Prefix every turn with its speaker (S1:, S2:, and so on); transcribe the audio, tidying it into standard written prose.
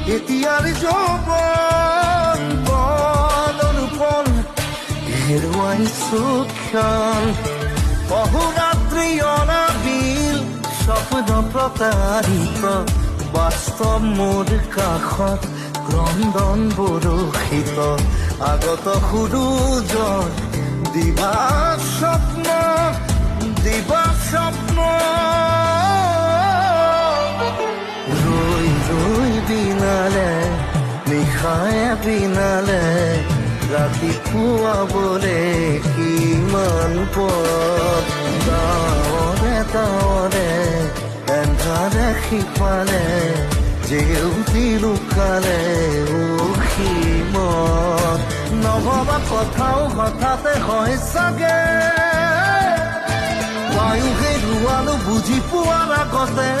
S1: এতিয়াৰ যৌৱন পল পল হেৰুৱাইছো ক্ষণ বহুৰাত্ৰি অনাবিল স্বপ্ন প্ৰতাৰিত বাস্তৱ মোৰ কাষত ক্ৰন্দন বৰষিত আগত সূৰুজৰ দিবা স্বপ্ন ৰৈ ৰৈ বিনালে নিশায়ে বিনালে ৰাতিপুৱাবলে কিমান পথ গাঁৱৰে তাৱৰে এন্ধাৰে সিপালে জেউতি লুকালে অসীমত নভবা কথাও হঠাতে হয় চাগে বায়ু হেৰুৱালো বুজি পোৱাৰ আগতে